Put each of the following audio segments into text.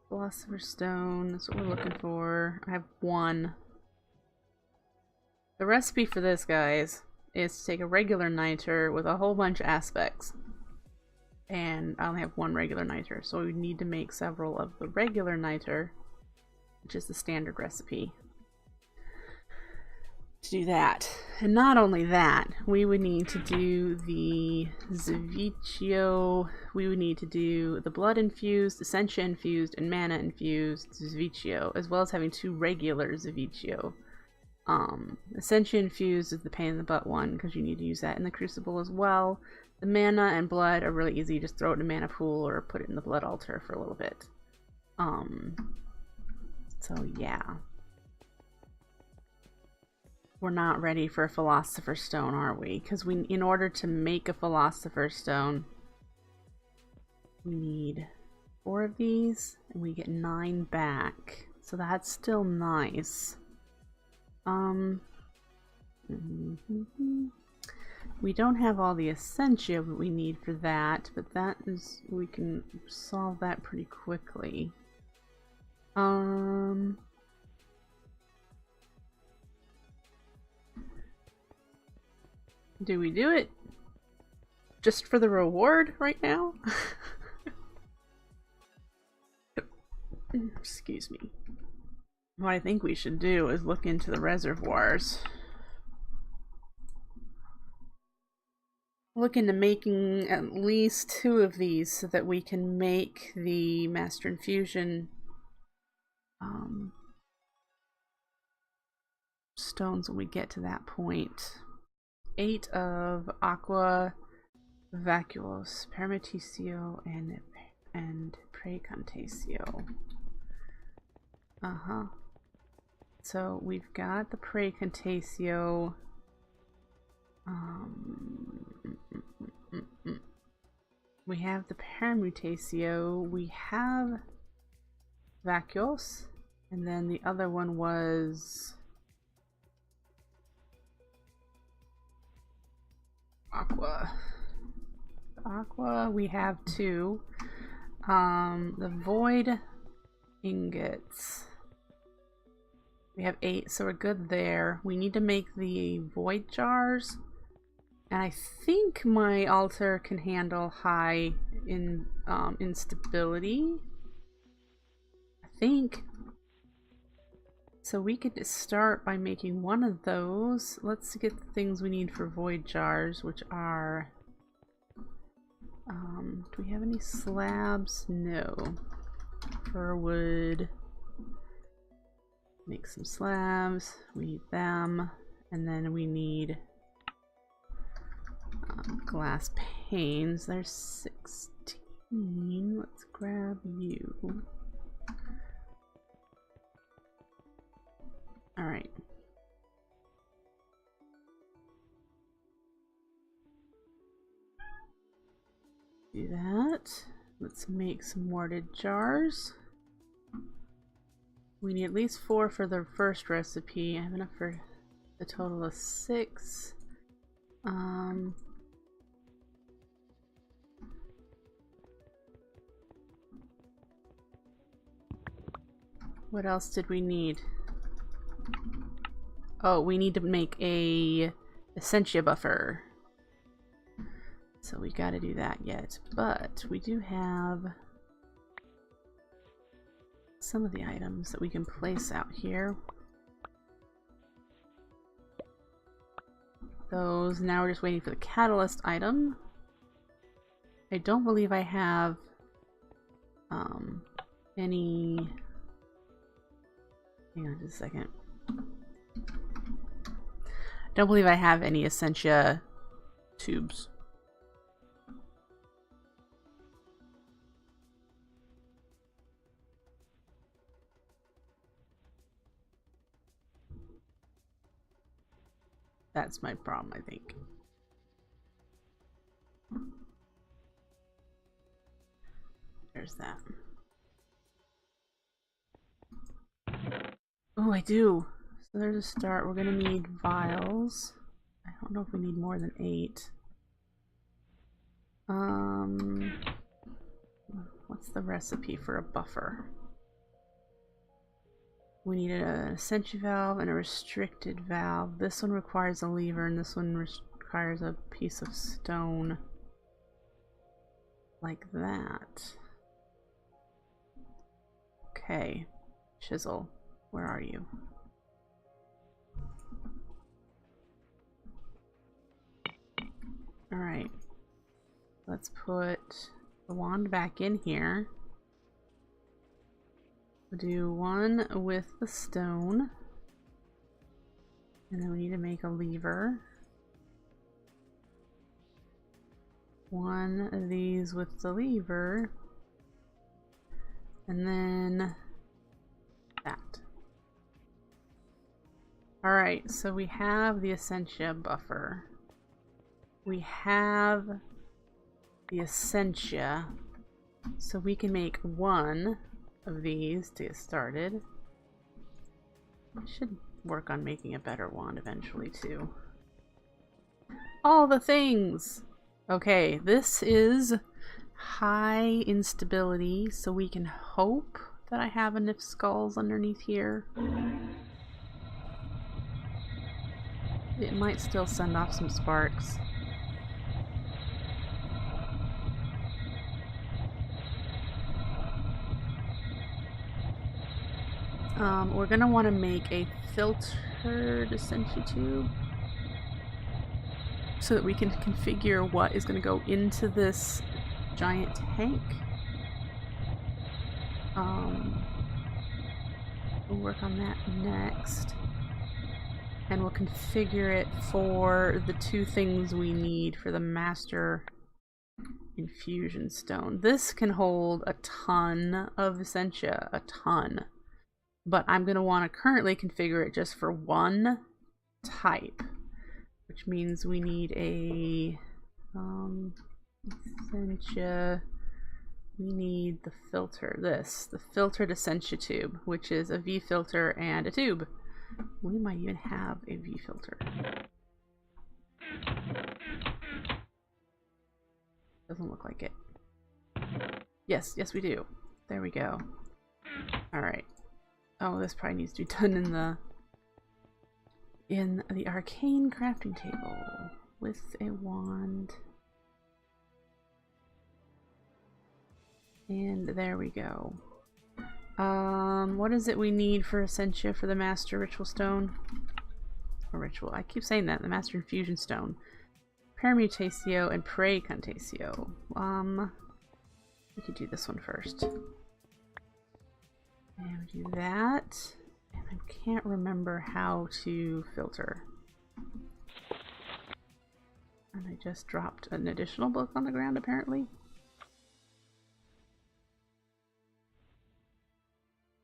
Philosopher's Stone, that's what we're looking for. I have one. The recipe for this, guys, is to take a regular niter with a whole bunch of aspects. And I only have one regular niter, so we need to make several of the regular niter, which is the standard recipe, to do that. And not only that, we would need to do the Zvicchio, we would need to do the blood infused, Essentia infused, and mana infused Zvicchio, as well as having 2 regular Zvicchio. Essentia infused is the pain in the butt one, because you need to use that in the crucible as well. The mana and blood are really easy, just throw it in a mana pool or put it in the blood altar for a little bit. So yeah. We're not ready for a Philosopher's Stone, are we? Because in order to make a Philosopher's Stone, we need 4 of these, and we get 9 back. So that's still nice. We don't have all the Essentia that we need for that, but that is, we can solve that pretty quickly. Do we do it just for the reward right now? Excuse me. What I think we should do is look into the reservoirs. Look into making at least 2 of these so that we can make the Master Infusion stones when we get to that point. 8 of Aqua Vacuos, Permiticio, and Precantatio. So we've got the Precantatio. We have the Permutatio. We have Vacuos, and then the other one was Aqua. Aqua, we have 2. The Void ingots. We have 8, so we're good there. We need to make the Void jars. And I think my altar can handle high instability. I think. So we could start by making one of those. Let's get the things we need for void jars, which are... do we have any slabs? No. Fir wood. Make some slabs. We need them. And then we need glass panes. There's 16. Let's grab you. Alright. Do that. Let's make some warded jars. We need at least 4 for the first recipe. I have enough for a total of 6. What else did we need? Oh, we need to make a Essentia buffer. So we gotta do that yet. But we do have some of the items that we can place out here. Those, now we're just waiting for the catalyst item. I don't believe I have any... Hang on just a second. Don't believe I have any Essentia tubes. That's my problem, I think. There's that. Oh, I do. So there's a start. We're gonna need vials. I don't know if we need more than 8. What's the recipe for a buffer? We need an Essentia valve and a restricted valve. This one requires a lever and this one requires a piece of stone. Like that. Okay. Chisel, where are you? Alright. Let's put the wand back in here. We'll do one with the stone. And then we need to make a lever. One of these with the lever. And then that. Alright, so we have the Essentia buffer. We have the Essentia. So we can make one of these to get started. I should work on making a better wand eventually too. All the things! Okay, this is high instability, so we can hope that I have enough skulls underneath here. It might still send off some sparks. We're gonna want to make a filtered Essentia tube so that we can configure what is going to go into this giant tank. We'll work on that next. And we'll configure it for the two things we need for the Master Infusion Stone. This can hold a ton of Essentia, a ton. But I'm going to want to currently configure it just for one type, which means we need a Essentia. We need the filter, the filtered Essentia tube, which is a V filter and a tube. We might even have a V filter. Doesn't look like it. Yes, we do. There we go. All right. Oh, this probably needs to be done in the arcane crafting table with a wand. And there we go. What is it we need for Essentia for the Master Ritual Stone? Or Ritual, I keep saying that, the Master Infusion Stone. Permutatio and Precontatio. We could do this one first. And we do that. And I can't remember how to filter. And I just dropped an additional book on the ground apparently.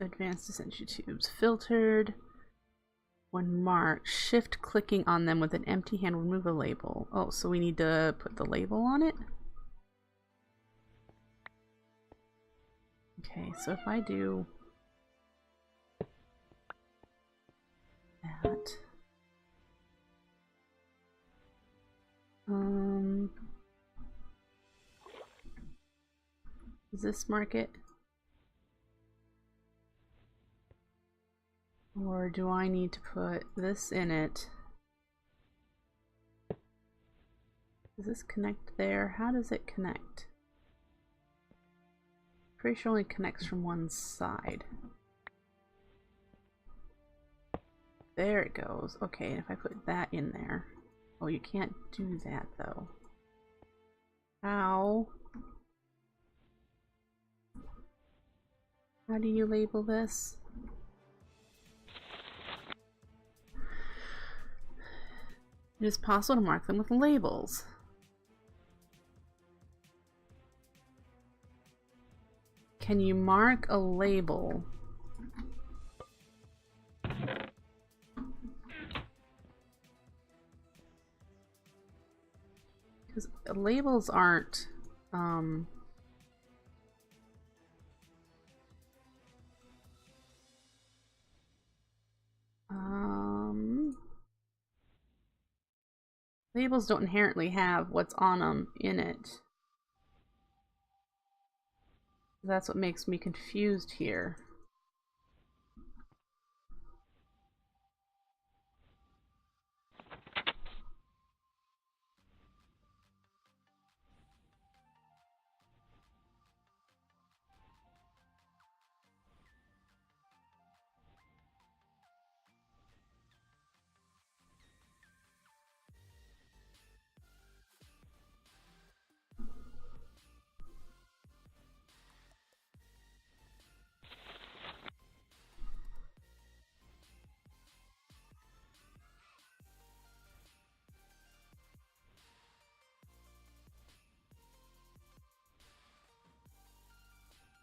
Advanced Essentia tubes filtered. When marked, shift clicking on them with an empty hand will remove a label. Oh, so we need to put the label on it? Okay, so if I do that. Does this mark it? Or do I need to put this in it? Does this connect there? How does it connect? Pretty sure it only connects from one side. There it goes. Okay, and if I put that in there. Oh, you can't do that though. How? How do you label this? It is possible to mark them with labels. Can you mark a label? Because labels aren't labels don't inherently have what's on them in it. That's what makes me confused here.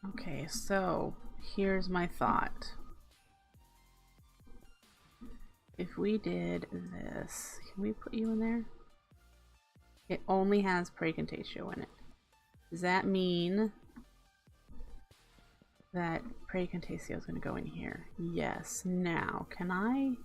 Okay, so here's my thought. If we did this, can we put you in there? It only has Precontatio in it. Does that mean that Precontatio is going to go in here? Yes. Now, can I?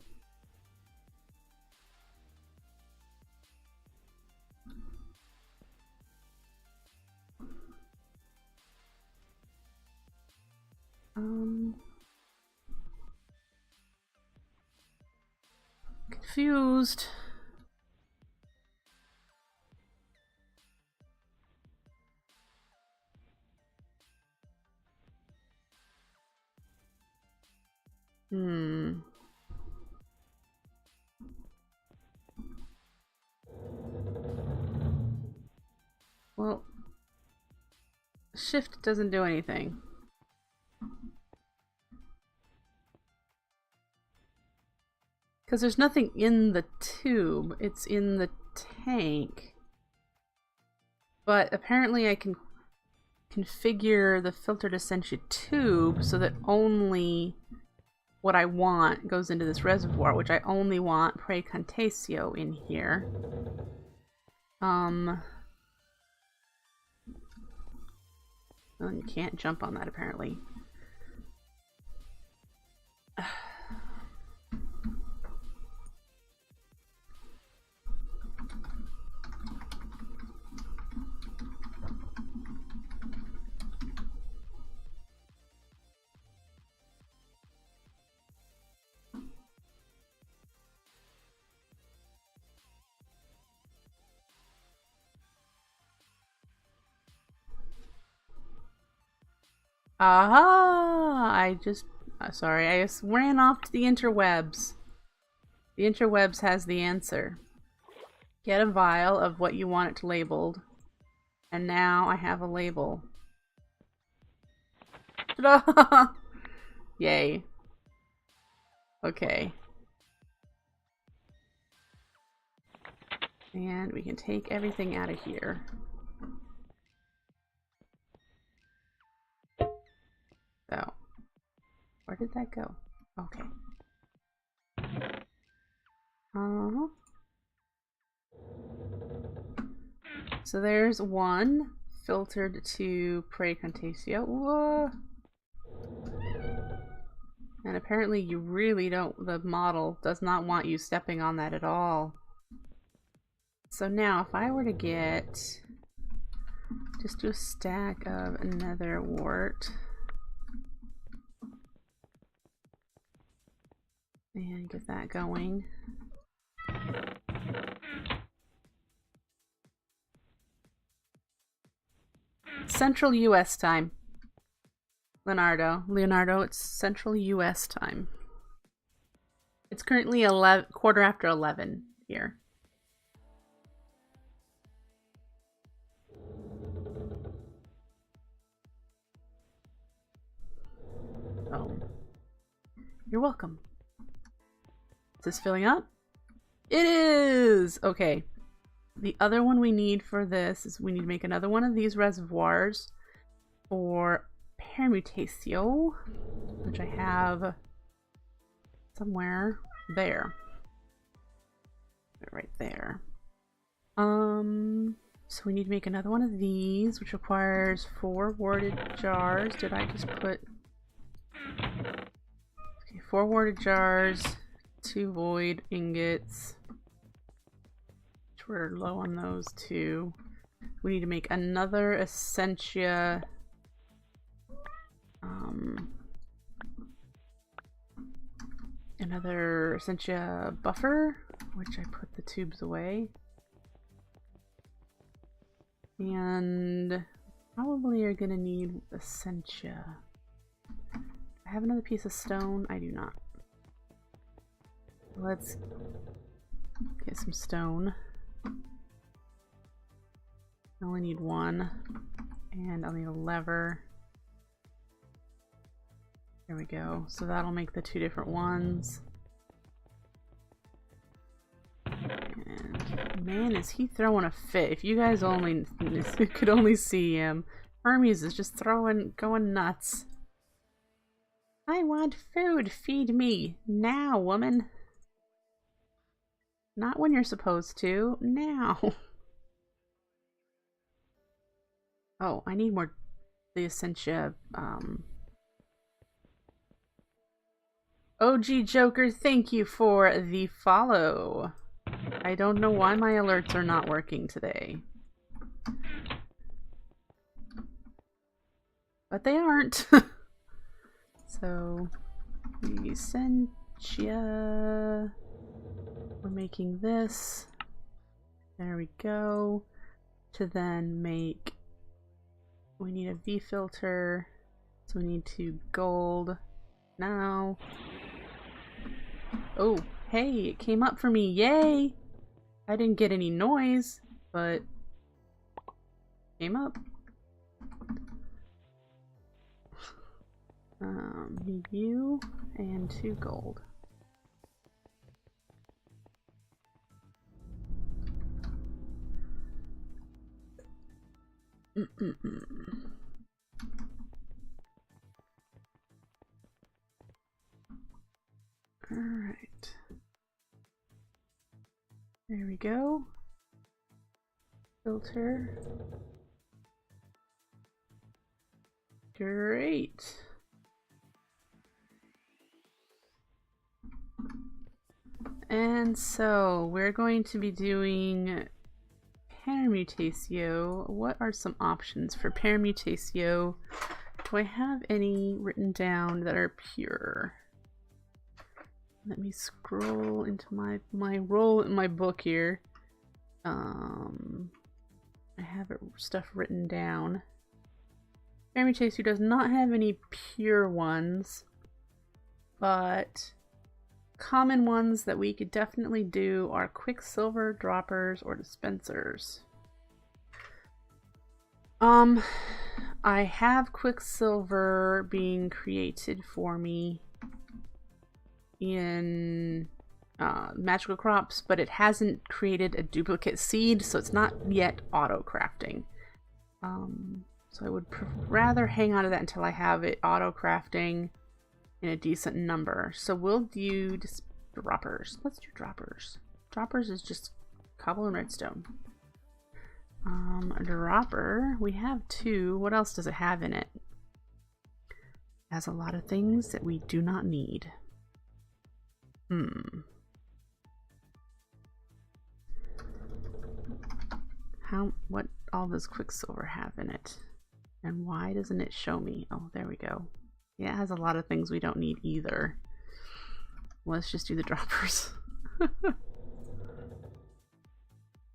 Confused. Well, shift doesn't do anything. Because there's nothing in the tube, it's in the tank. But apparently I can configure the filtered Essentia tube so that only what I want goes into this reservoir, which I only want Precontatio in here. Well, you can't jump on that apparently. Aha! I just ran off to the interwebs. The interwebs has the answer. Get a vial of what you want it labeled. And now I have a label. Ta-da! Yay. Okay. And we can take everything out of here. So, where did that go? Okay. So there's one filtered to Precontatio. Whoa. And apparently you really don't, the model does not want you stepping on that at all. So now if I were to get, just do a stack of nether wart. And get that going. Central US time. Leonardo, it's Central US time. It's currently 11:15 here. Oh. You're welcome. Is this filling up? It is! Okay. The other one we need for this is we need to make another one of these reservoirs for Permutatio, which I have somewhere there. Right there. So we need to make another one of these, which requires 4 warded jars. Did I just put... Okay, 4 warded jars, 2 void ingots. Which we're low on those too. We need to make another Essentia. Another Essentia buffer, which I put the tubes away. And probably are gonna need Essentia. I have another piece of stone. I do not. Let's get some stone. I only need 1, and I'll need a lever. There we go. So that'll make the 2 different ones. And man, is he throwing a fit. If you guys only could only see him. Hermes is just going nuts. I want food. Feed me. Now, woman. Not when you're supposed to. Now. Oh, I need more. The Essentia. OG Joker, thank you for the follow. I don't know why my alerts are not working today. But they aren't. So, the Essentia. We're making this. There we go. To then make. We need a V filter. So we need 2 gold. Now. Oh, hey, it came up for me. Yay! I didn't get any noise, but came up. Need you and 2 gold. Alright. There we go. Filter. Great. And so we're going to be doing Permutatio. What are some options for Permutatio? Do I have any written down that are pure? Let me scroll into my roll in my book here. I have stuff written down. Permutatio does not have any pure ones, but common ones that we could definitely do are quicksilver, droppers, or dispensers. I have quicksilver being created for me in magical crops, but it hasn't created a duplicate seed, so it's not yet auto crafting. So I would rather hang on to that until I have it auto crafting in a decent number. So we'll do droppers. Let's do droppers. Droppers is just cobble and redstone. A dropper, we have 2. What else does it have in it? It has a lot of things that we do not need. What all does quicksilver have in it? And why doesn't it show me? Oh, there we go. Yeah, it has a lot of things we don't need either. Let's just do the droppers.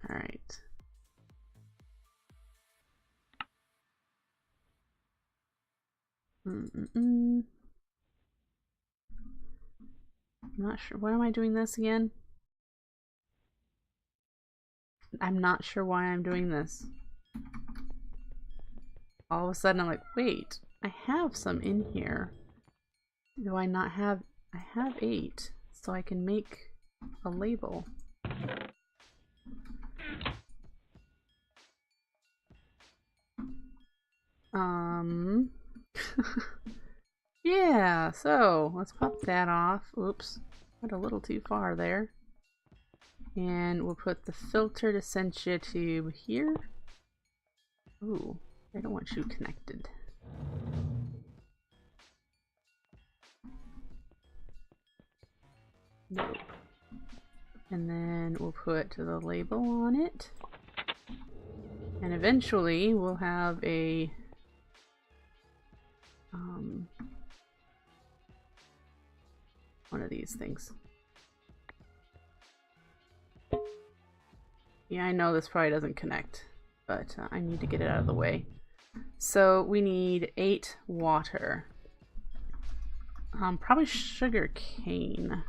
Alright. I'm not sure. Why am I doing this again? I'm not sure why I'm doing this. All of a sudden I'm like, wait, I have some in here. Do I not have? I have 8, so I can make a label. Yeah, so let's pop that off. Oops, went a little too far there. And we'll put the filtered Essentia tube here. Ooh, I don't want you connected. No. And then we'll put the label on it. And eventually we'll have a one of these things. Yeah, I know this probably doesn't connect, but I need to get it out of the way. So we need 8 water. Probably sugar cane.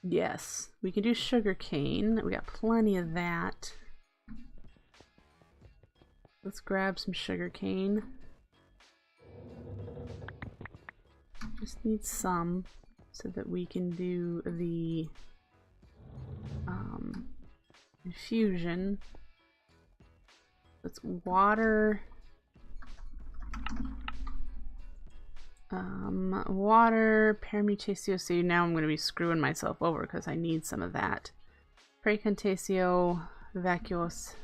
Yes, we can do sugar cane. We got plenty of that. Let's grab some sugar cane. Just need some so that we can do the infusion. it's water. Water, permutatio. See, now I'm going to be screwing myself over because I need some of that. Precontatio, vacuos.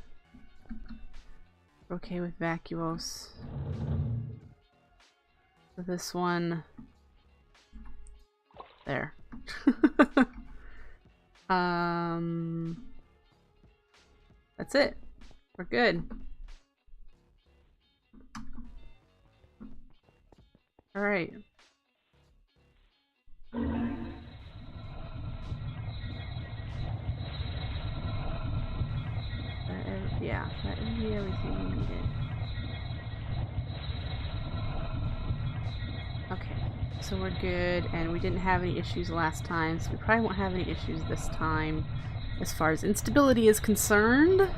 Okay with vacuos. So this one. There. That's it. We're good. All right. Yeah, that would be everything we needed. Okay, so we're good, and we didn't have any issues last time, so we probably won't have any issues this time as far as instability is concerned.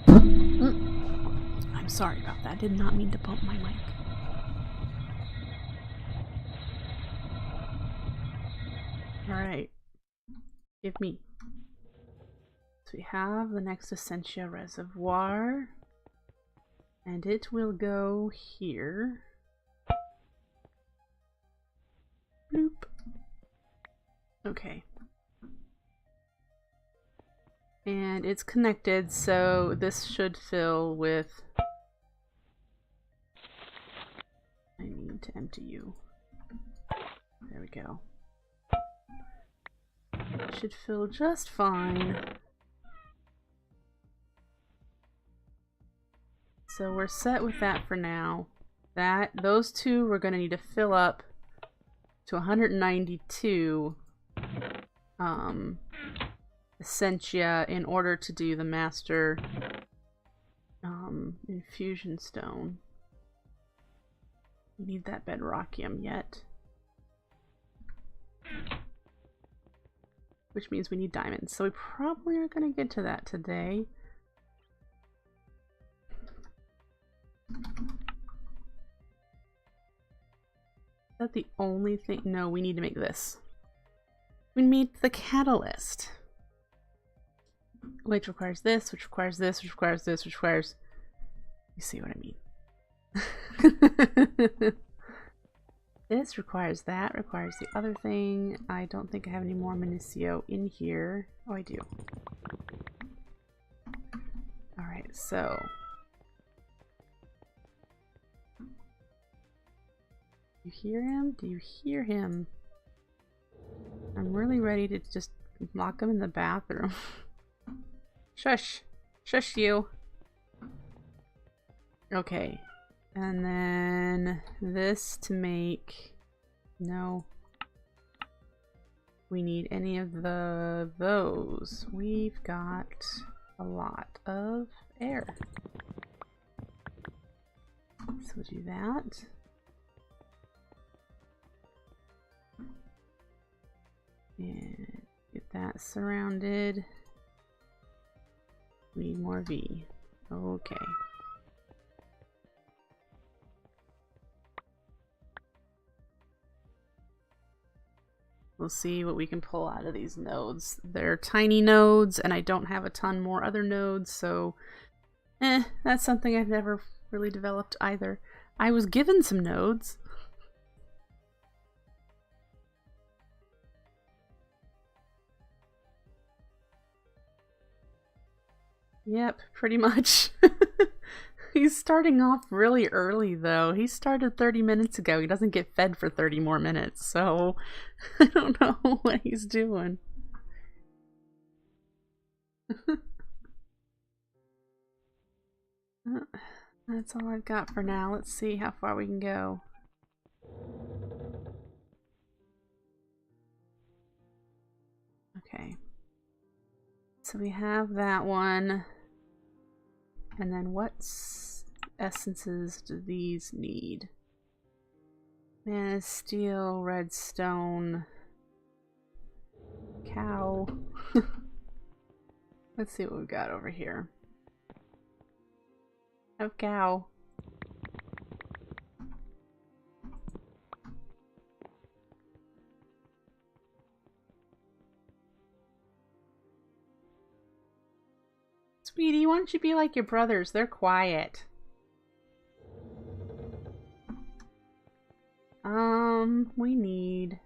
I'm sorry about that. I did not mean to bump my mic. Alright. Give me. So we have the next Essentia reservoir. And it will go here. Bloop. Okay. And it's connected, so this should fill with... I need to empty you. There we go. It should fill just fine. So we're set with that for now. Those two we're going to need to fill up to 192 Essentia in order to do the Master Infusion Stone. We need that Bedrockium yet. Which means we need diamonds. So we probably are going to get to that today. Is that the only thing? No, we need to make this. We need the catalyst. Which requires this, which requires this, which requires this, which requires... You see what I mean. This requires that, requires the other thing. I don't think I have any more Minicio in here. Oh, I do. Alright, so... You hear him? Do you hear him? I'm really ready to just lock him in the bathroom. Shush! Shush you! Okay. And then this to make... No. We need any of those. We've got a lot of air. So we'll do that. And get that surrounded. Need more V. Okay. We'll see what we can pull out of these nodes. They're tiny nodes, and I don't have a ton more other nodes, so that's something I've never really developed either. I was given some nodes. Yep, pretty much. He's starting off really early, though. He started 30 minutes ago. He doesn't get fed for 30 more minutes, so I don't know what he's doing. That's all I've got for now. Let's see how far we can go. Okay. So we have that one. And then what essences do these need? Man, steel, redstone, cow. Let's see what we've got over here. Have cow. Sweetie, why don't you be like your brothers? They're quiet. We need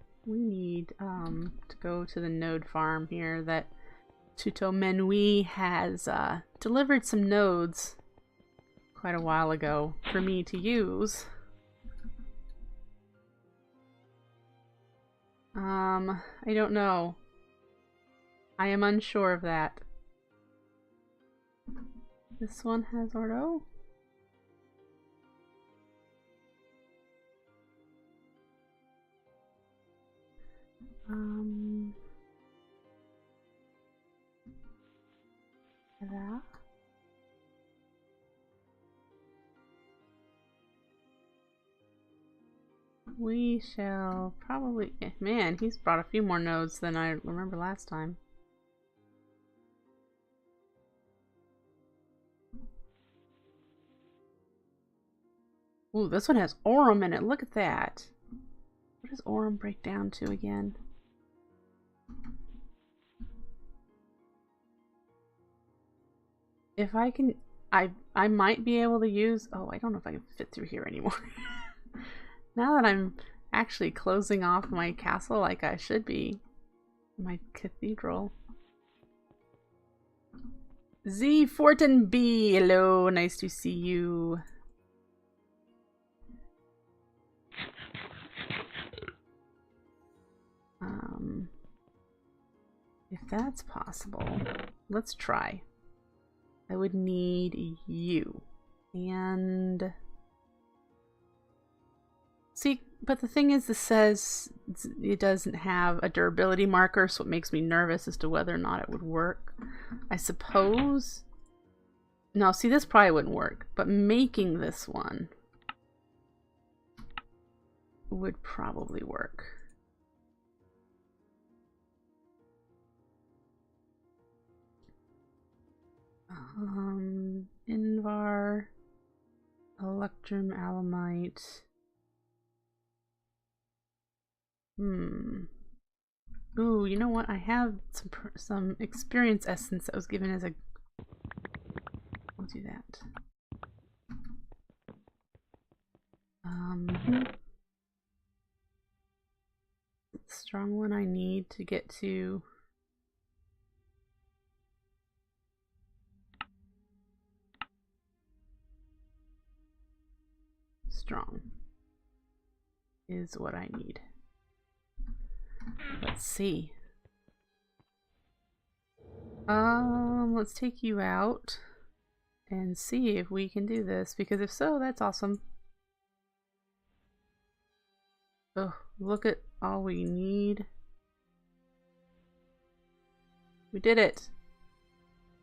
to go to the node farm here that Tuto Menui has delivered some nodes quite a while ago for me to use. I don't know. I am unsure of that. This one has Ordo? That. We shall probably... Man, he's brought a few more nodes than I remember last time. Ooh, this one has Aurum in it. Look at that. What does Aurum break down to again? If I can... I might be able to use... Oh, I don't know if I can fit through here anymore. Now that I'm actually closing off my castle like I should be. My cathedral. Z Fortin B, hello, nice to see you. If that's possible, let's try. I would need you. And... See, but the thing is, this says it doesn't have a durability marker, so it makes me nervous as to whether or not it would work. I suppose... No, see, this probably wouldn't work, but making this one would probably work. Invar, Electrum, Alamite. Ooh, you know what? I have some experience essence that was given as a... I'll do that. Strong one I need to get to... Strong is what I need. Let's see. Let's take you out and see if we can do this, because if so, that's awesome. Oh, look at all we need. We did it.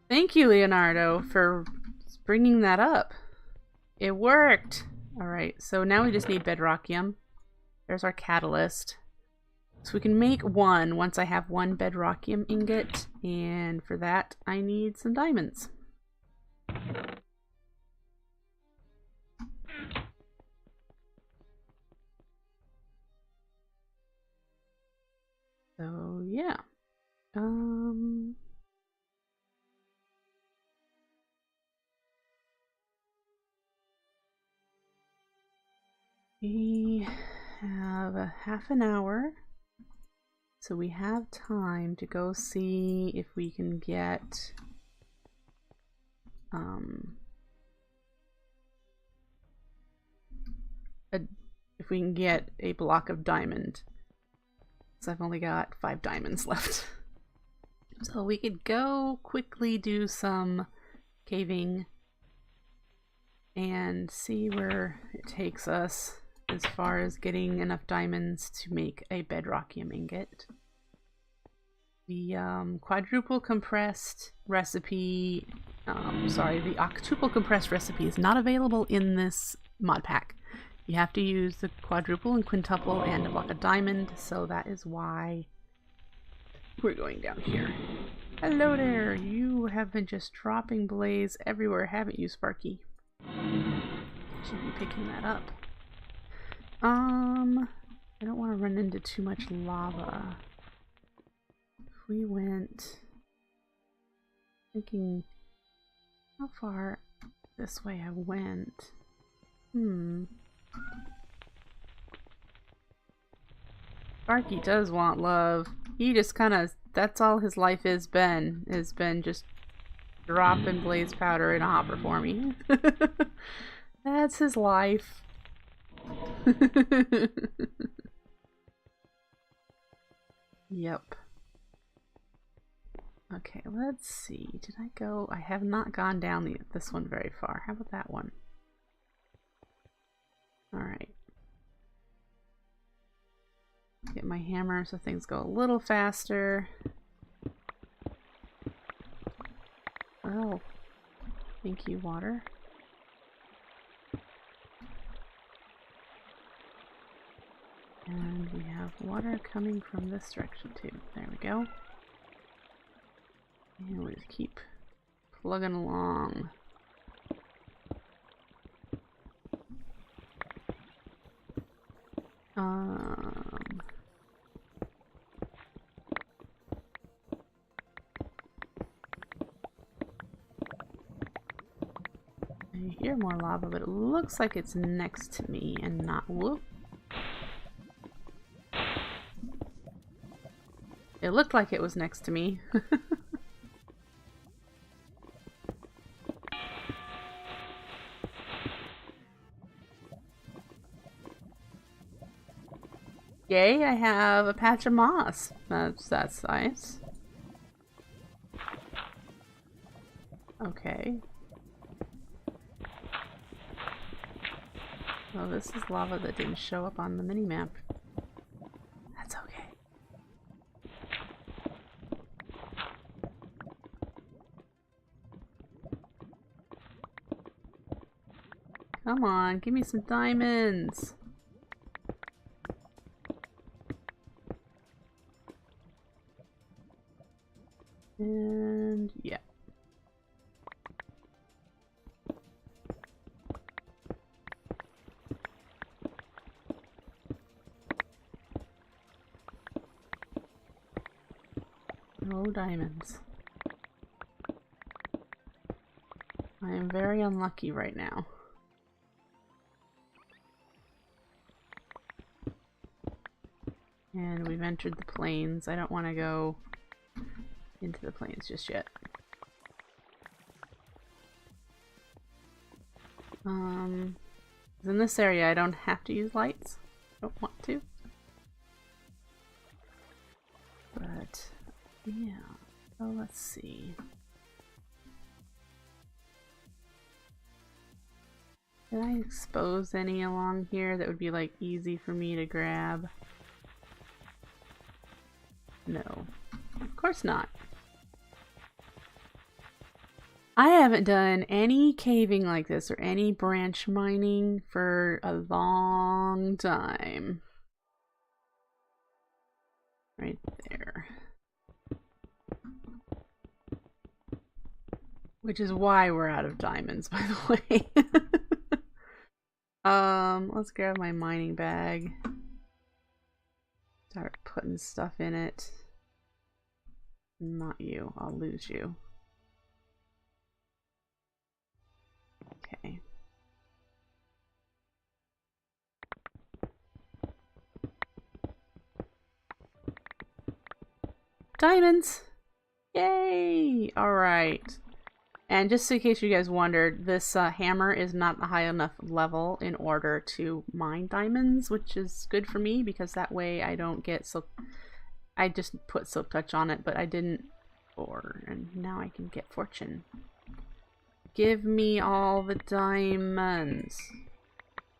Thank you, Leonardo, for bringing that up. It worked. Alright, so now we just need Bedrockium. There's our catalyst. So we can make one once I have one Bedrockium ingot, and for that I need some diamonds. So yeah. We have a half an hour. So we have time to go see if we can get a block of diamond. So I've only got 5 diamonds left. So we could go quickly do some caving and see where it takes us as far as getting enough diamonds to make a Bedrockium ingot. The quadruple compressed recipe, the octuple compressed recipe is not available in this mod pack. You have to use the quadruple and quintuple and a block of diamond, so that is why we're going down here. Hello there, you have been just dropping blaze everywhere, haven't you, Sparky? Should be picking that up. I don't want to run into too much lava. If we went... Thinking How far this way I went? Sparky does want love. He just kind of, that's all his life has been just dropping blaze powder in a hopper for me. That's his life. Yep. Okay, let's see. Did I go? I have not gone down this one very far. How about that one? Alright. Get my hammer so things go a little faster. Oh. Thank you, water. And we have water coming from this direction too. There we go. And we'll just keep plugging along. I hear more lava, but it looks like it's next to me and not whoop. It looked like it was next to me. Yay, I have a patch of moss. That's nice. Okay. Well, this is lava that didn't show up on the minimap. That's okay. Come on, give me some diamonds. And yeah. No diamonds. I am very unlucky right now. And we've entered the plains. I don't want to go into the plains just yet. In this area I don't have to use lights. Don't want to. But yeah. So let's see. Did I expose any along here that would be like easy for me to grab? No. Of course not. I haven't done any caving like this or any branch mining for a long time. Right there. Which is why we're out of diamonds, by the way. Let's grab my mining bag. Start putting stuff in it. Not you. I'll lose you. Okay. Diamonds! Yay! Alright. And just in case you guys wondered, this hammer is not a high enough level in order to mine diamonds, which is good for me because that way I don't get silk. I just put silk touch on it, but I didn't before, and now I can get fortune. Give me all the diamonds.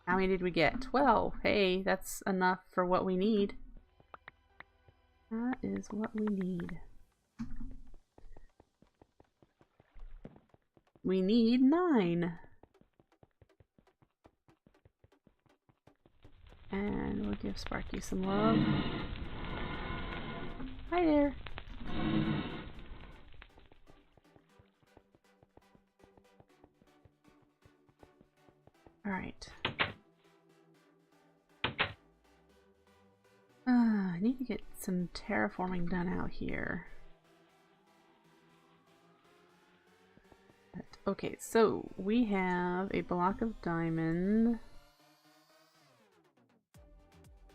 How many did we get? 12. Hey, that's enough for what we need. That is what we need. We need 9. And we'll give Sparky some love. Hi there. Alright. I need to get some terraforming done out here. But Okay, so we have a block of diamond.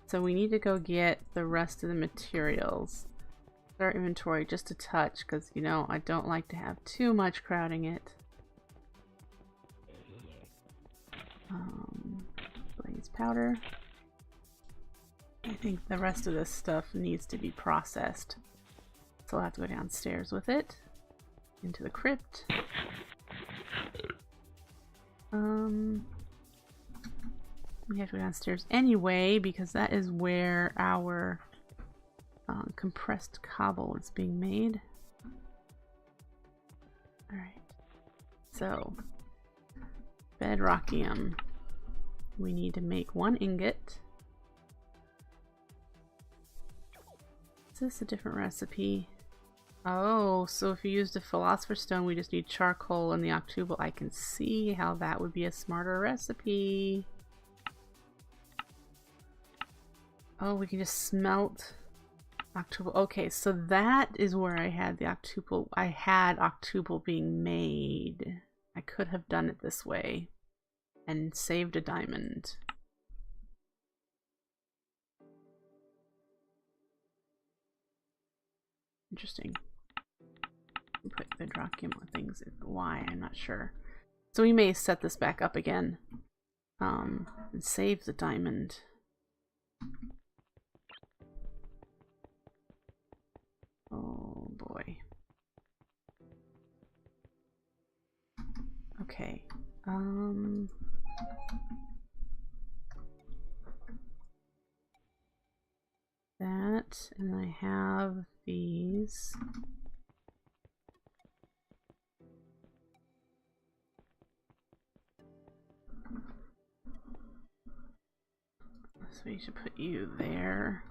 So we need to go get the rest of the materials. Our inventory just a touch, because you know I don't like to have too much crowding it. Blaze powder. I think the rest of this stuff needs to be processed. So I'll have to go downstairs with it. Into the crypt. We have to go downstairs anyway, because that is where our compressed cobble is being made. Alright. So, Bedrockium. We need to make 1 ingot. Is this a different recipe? Oh, so if you used a Philosopher's Stone, we just need charcoal and the octuple. I can see how that would be a smarter recipe. Oh, we can just smelt octuple. Okay, so that is where I had the octuple. I had octuple being made. I could have done it this way and saved a diamond. Interesting. Put Bedrockium things. Why? I'm not sure. So we may set this back up again and save the diamond. Oh boy. Okay. That, and I have these. So we should put you there.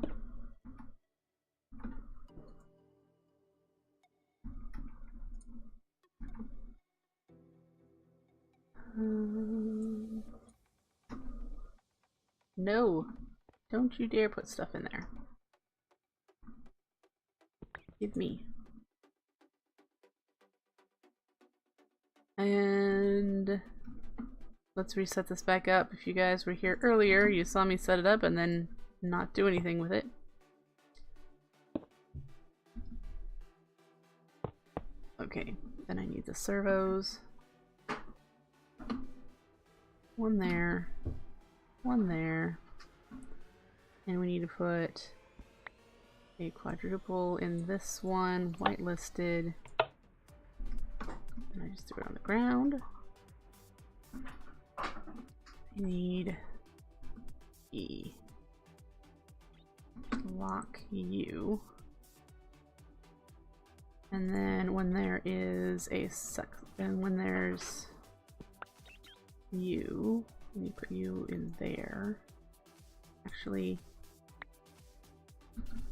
No, don't you dare put stuff in there. Give me. And let's reset this back up. If you guys were here earlier, you saw me set it up and then not do anything with it. Okay, then I need the servos. 1 there, 1 there, and we need to put a quadruple in this one, whitelisted, and I just threw it on the ground. I need E. Lock you. And then when there is a and when there's you, let me put you in there. Actually,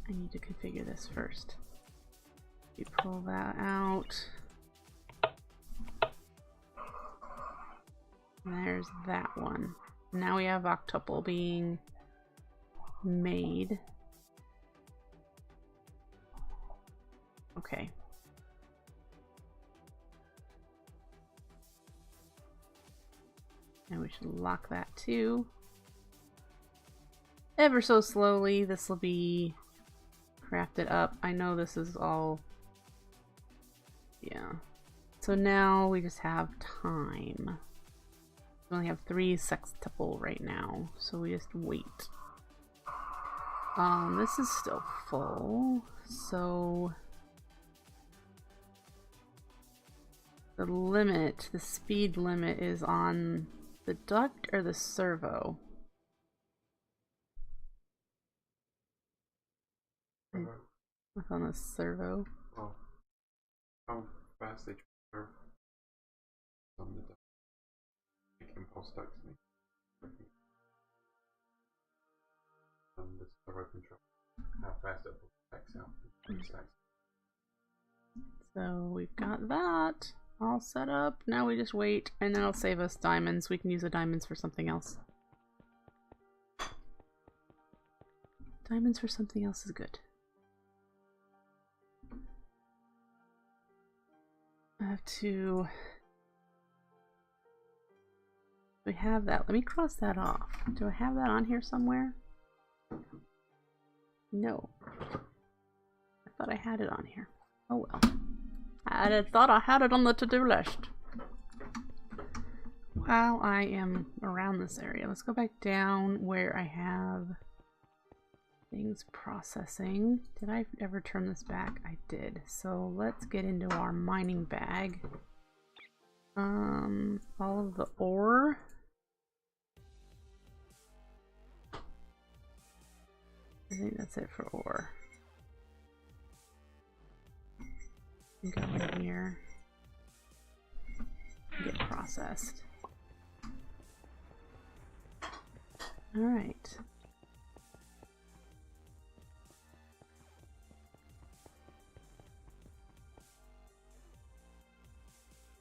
I need to configure this first. You pull that out. And there's that one. Now we have octuple being made. Okay. And we should lock that too. Ever so slowly, this will be crafted up. I know this is all... yeah. So now we just have time. We only have 3 sextuple right now, so we just wait. This is still full, so... the limit, the speed limit is on the duct or the servo? What's on the servo? Oh, how fast they transfer on the duct. It can pulse ducts me. And the servo control how fast it pulls out. So we've got that all set up. Now we just wait, and then it'll save us diamonds. We can use the diamonds for something else. Diamonds for something else is good. I have to We have that. Let me cross that off. Do I have that on here somewhere? No. I thought I had it on here. Oh well. I thought I had it on the to-do list. While I am around this area, let's go back down where I have things processing. Did I ever turn this back? I did. So let's get into our mining bag. All of the ore. I think that's it for ore. Go in here. Get processed. Alright.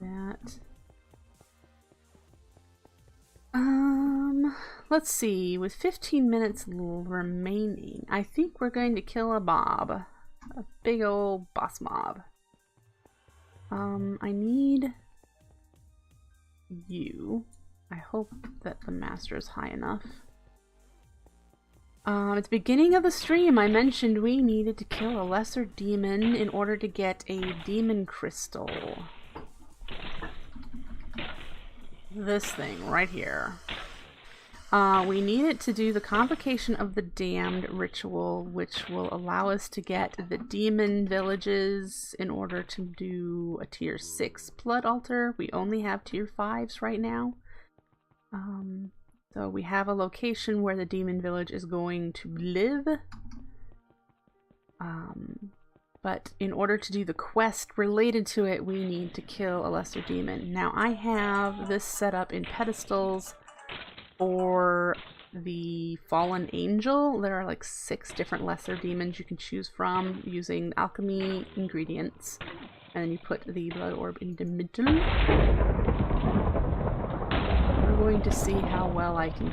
That. Let's see. With 15 minutes remaining, I think we're going to kill a mob. A big old boss mob. I need you. I hope that the master is high enough. At the beginning of the stream, I mentioned we needed to kill a lesser demon in order to get a demon crystal. This thing right here. We need it to do the Convocation of the Damned ritual, which will allow us to get the demon villages in order to do a tier 6 blood altar. We only have tier 5s right now. So we have a location where the demon village is going to live. But in order to do the quest related to it, we need to kill a lesser demon. Now I have this set up in pedestals for the fallen angel. There are like 6 different lesser demons you can choose from using alchemy ingredients. And then you put the blood orb in the middle. We're going to see how well I can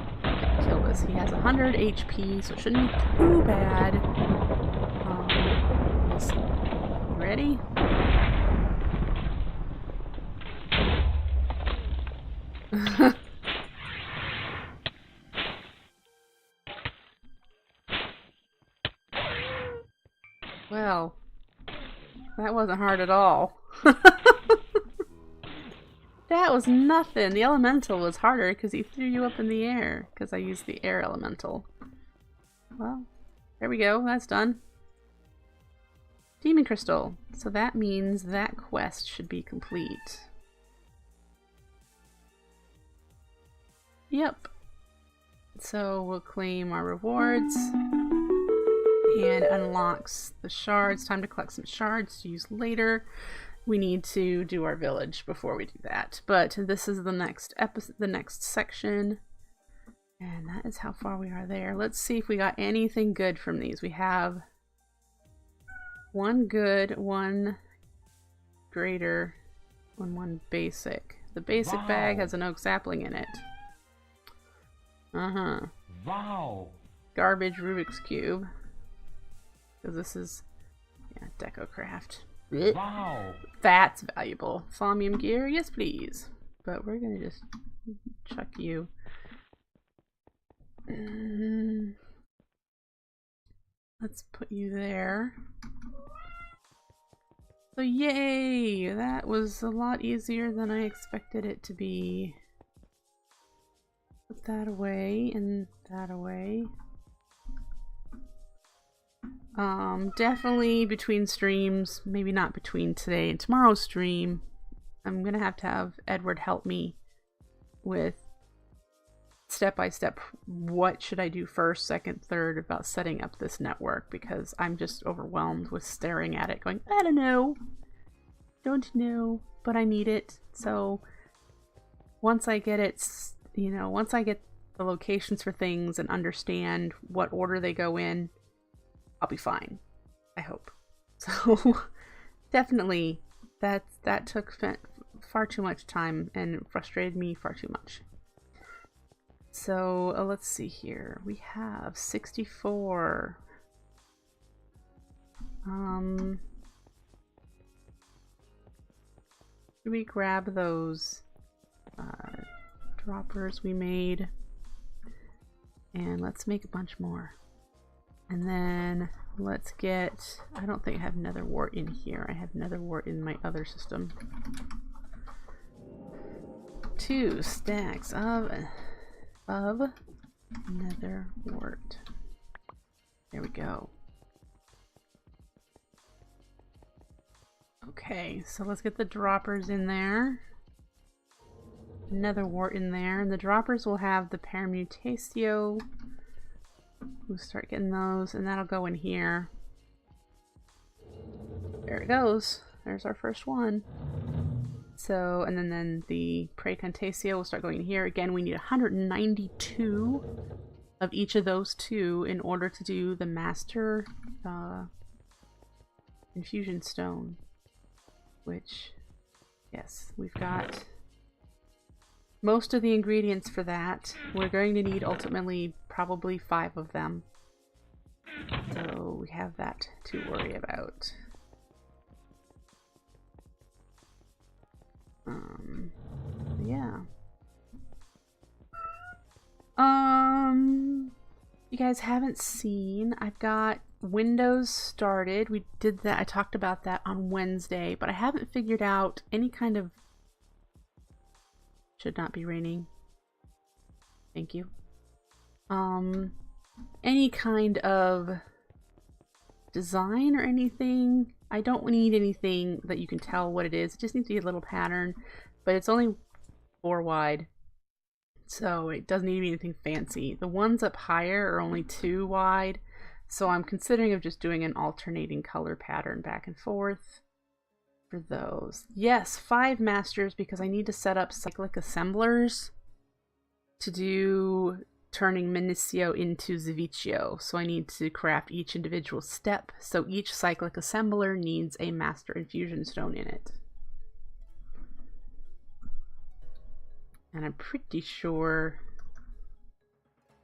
kill this. He has 100 HP, so it shouldn't be too bad. We'll see. You ready? Well, that wasn't hard at all. That was nothing. The elemental was harder because he threw you up in the air because I used the air elemental. Well, there we go. That's done. Demon crystal. So that means that quest should be complete. Yep. So we'll claim our rewards. And unlocks the shards. Time to collect some shards to use later. We need to do our village before we do that. But this is the next episode, the next section. And that is how far we are there. Let's see if we got anything good from these. We have 1 good, 1 greater, and 1 basic. The basic bag has an oak sapling in it. Wow. Garbage Rubik's Cube. Because this is, yeah, Deco Craft. Wow. That's valuable. Thaumium gear, yes please. But we're gonna just chuck you. Let's put you there. So yay! That was a lot easier than I expected it to be. Put that away and that away. Definitely between streams, maybe not between today and tomorrow's stream, I'm gonna have Edward help me with step-by-step what should I do first, second, third about setting up this network, because I'm just overwhelmed with staring at it going, I don't know, but I need it. So once I get it, you know, once I get the locations for things and understand what order they go in, I'll be fine. I hope. So definitely that took far too much time and frustrated me far too much. So let's see here. We have 64. Should we grab those droppers we made. And let's make a bunch more. And then let's get, I don't think I have nether wart in here. I have nether wart in my other system. 2 stacks of nether wart. There we go. Okay, so let's get the droppers in there. Nether wart in there, and the droppers will have the permutatio. We'll start getting those, and that'll go in here. There it goes. There's our first one. So, and then the precantatio will start going in here. Again, we need 192 of each of those 2 in order to do the Master Infusion Stone. Which, yes, we've got most of the ingredients for that. We're going to need ultimately probably 5 of them. So we have that to worry about. Yeah. You guys haven't seen, I've got Windows started. We did that. I talked about that on Wednesday, but I haven't figured out any kind of, should not be raining. Thank you. Any kind of design or anything. I don't need anything that you can tell what it is. It just needs to be a little pattern, but it's only 4 wide. So it doesn't need to be anything fancy. The ones up higher are only 2 wide. So I'm considering of just doing an alternating color pattern back and forth for those. Yes, 5 masters because I need to set up cyclic assemblers to do turning Minicio into Zavicchio. So I need to craft each individual step. So each cyclic assembler needs a Master Infusion Stone in it. And I'm pretty sure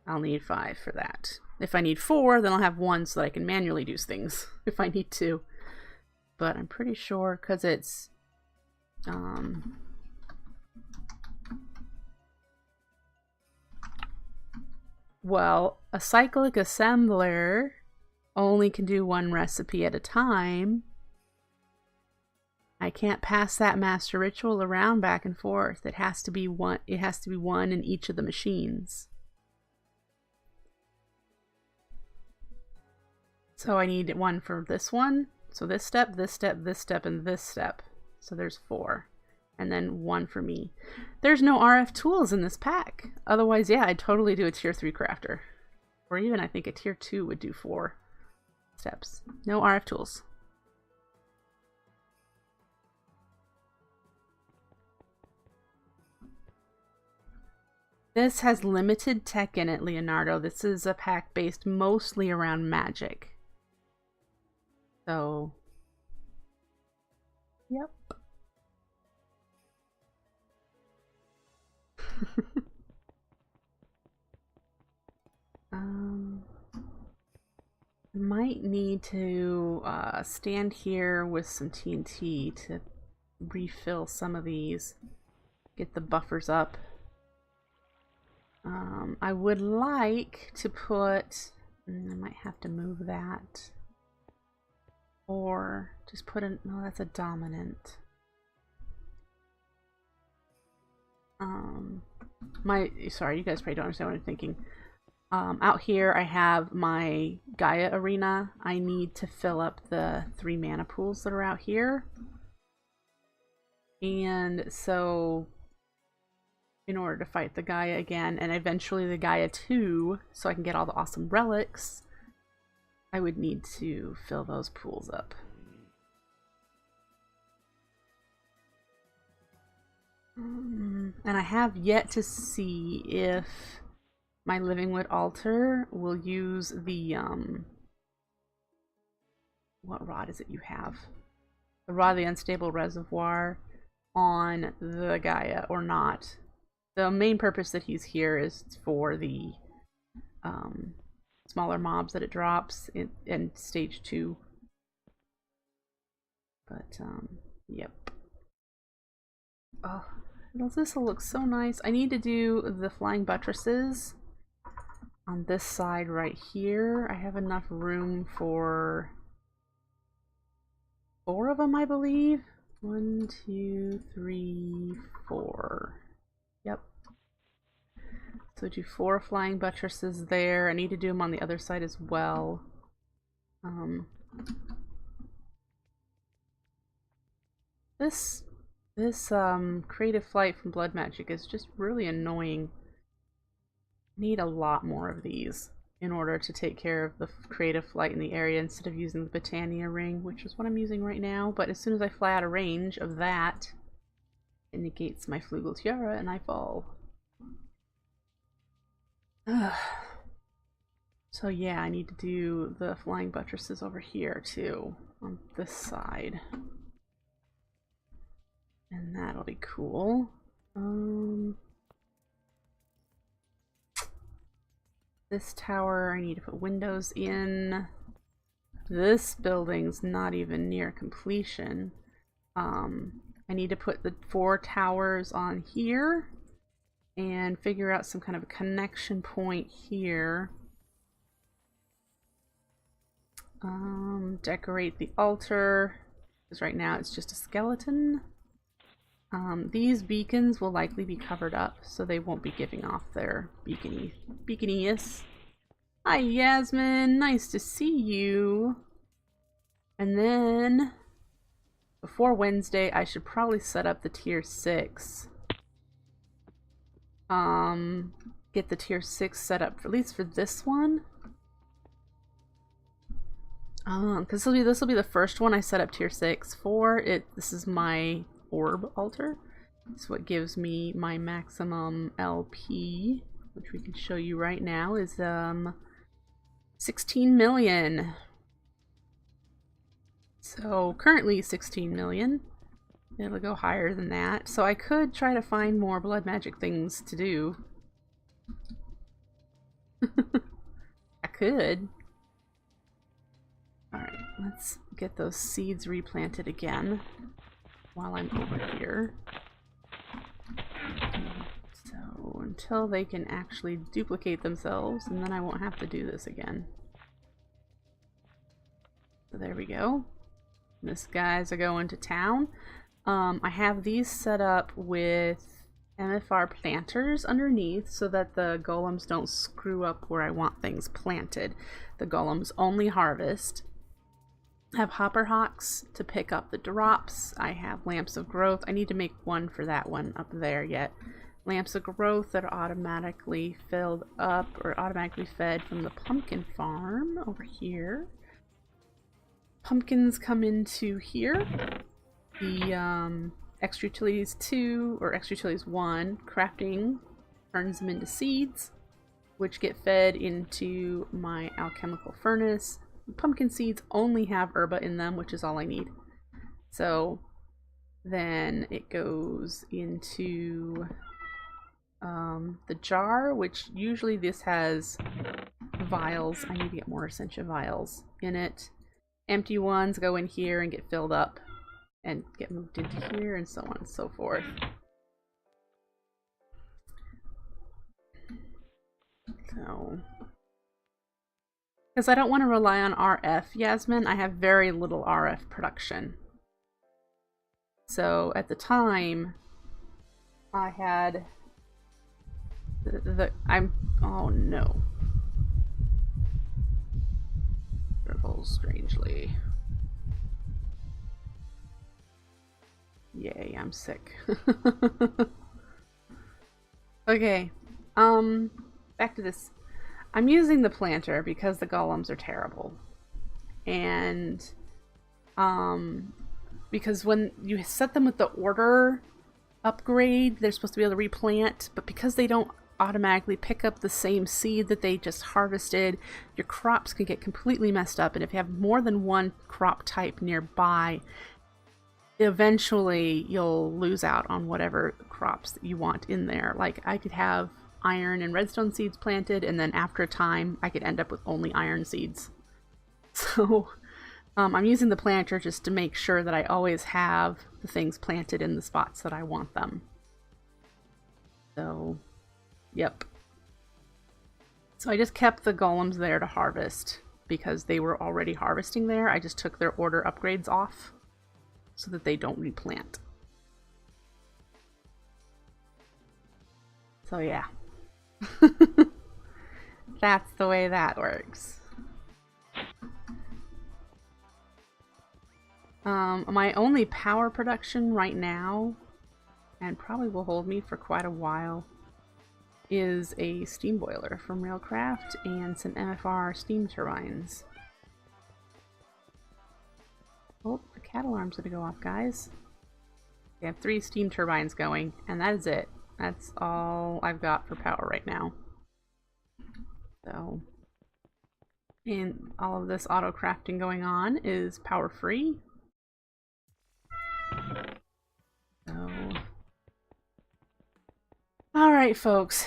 I'll need 5 for that. If I need 4, then I'll have 1 so that I can manually do things if I need to. But I'm pretty sure because it's well, a cyclic assembler only can do 1 recipe at a time. I can't pass that master ritual around back and forth. It has to be one. It has to be 1 in each of the machines. So I need 1 for this one. So this step, this step, this step, and this step. So there's 4. And then 1 for me. There's no RF tools in this pack. Otherwise, yeah, I'd totally do a tier 3 crafter. Or even I think a tier 2 would do 4 steps. No RF tools. This has limited tech in it, Leonardo. This is a pack based mostly around magic. So, yep. I might need to stand here with some TNT to refill some of these, get the buffers up. I would like to put, I might have to move that, or just put a, no, that's a dominant. Sorry, you guys probably don't understand what I'm thinking. Out here I have my Gaia arena. I need to fill up the 3 mana pools that are out here. And so in order to fight the Gaia again, and eventually the Gaia 2, so I can get all the awesome relics, I would need to fill those pools up. And I have yet to see if my Living Wood altar will use the, what rod is it you have? The Rod of the Unstable Reservoir on the Gaia or not. The main purpose that he's here is for the smaller mobs that it drops in stage 2. But, yep. Oh, This will look so nice. I need to do the flying buttresses on this side right here. I have enough room for 4 of them, I believe. 1, 2, 3, 4. Yep. So do 4 flying buttresses there. I need to do them on the other side as well. This creative flight from Blood Magic is just really annoying. I need a lot more of these in order to take care of the creative flight in the area instead of using the Botania ring, which is what I'm using right now. But as soon as I fly out of range of that, it negates my Flugel Tiara and I fall. So yeah, I need to do the flying buttresses over here too, on this side. And that'll be cool. This tower, I need to put windows in. This building's not even near completion. I need to put the 4 towers on here and figure out some kind of a connection point here. Decorate the altar, because right now it's just a skeleton. These beacons will likely be covered up, so they won't be giving off their beaconiness. Hi, Yasmin! Nice to see you! And then, before Wednesday, I should probably set up the tier 6. Get the tier 6 set up, at least for this one. Because this will be the first one I set up tier 6 for. This is my orb altar. It's what gives me my maximum LP, which we can show you right now is 16 million. So currently 16 million. It'll go higher than that. So I could try to find more blood magic things to do. I could. Alright, let's get those seeds replanted again while I'm over here. So until they can actually duplicate themselves, and then I won't have to do this again. So there we go. These guys are going to town. I have these set up with MFR planters underneath so that the golems don't screw up where I want things planted. The golems only harvest. I have hopper hawks to pick up the drops. I have lamps of growth. I need to make one for that one up there yet. Lamps of growth that are automatically filled up or automatically fed from the pumpkin farm over here. Pumpkins come into here. The extra utilities 2 or extra utilities 1 crafting turns them into seeds, which get fed into my alchemical furnace. Pumpkin seeds only have herba in them, which is all I need. So then it goes into the jar, which usually this has vials. I need to get more Essentia vials in it. Empty ones go in here and get filled up and get moved into here, and so on and so forth. So, because I don't want to rely on RF, Yasmin, I have very little RF production. So at the time, I had oh no. Dribbles strangely. Yay, I'm sick. Okay, back to this. I'm using the planter because the golems are terrible. And, because when you set them with the order upgrade, they're supposed to be able to replant, but because they don't automatically pick up the same seed that they just harvested, your crops can get completely messed up. And if you have more than one crop type nearby, eventually you'll lose out on whatever crops that you want in there. Like I could have iron and redstone seeds planted, and then after a time I could end up with only iron seeds. So I'm using the planter just to make sure that I always have the things planted in the spots that I want them. So, yep. So I just kept the golems there to harvest because they were already harvesting there. I just took their order upgrades off so that they don't replant. So yeah. That's the way that works. My only power production right now, and probably will hold me for quite a while, is a steam boiler from Railcraft and some MFR steam turbines. Oh, the cat alarm's gonna go off, guys. We have 3 steam turbines going, and that is it. That's all I've got for power right now. So, and all of this auto crafting going on is power free. So, alright folks,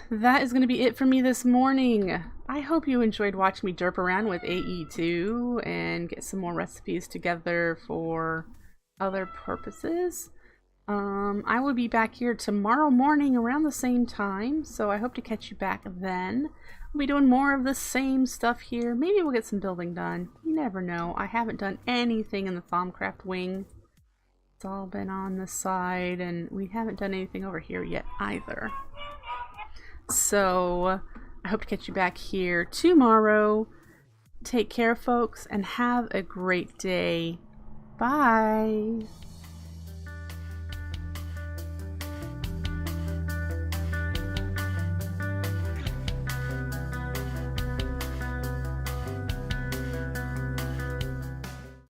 that is going to be it for me this morning. I hope you enjoyed watching me derp around with AE2 and get some more recipes together for other purposes. I will be back here tomorrow morning around the same time, so I hope to catch you back then. We'll be doing more of the same stuff here. Maybe we'll get some building done. You never know. I haven't done anything in the Thaumcraft wing. It's all been on this side, and we haven't done anything over here yet either. So, I hope to catch you back here tomorrow. Take care, folks, and have a great day. Bye!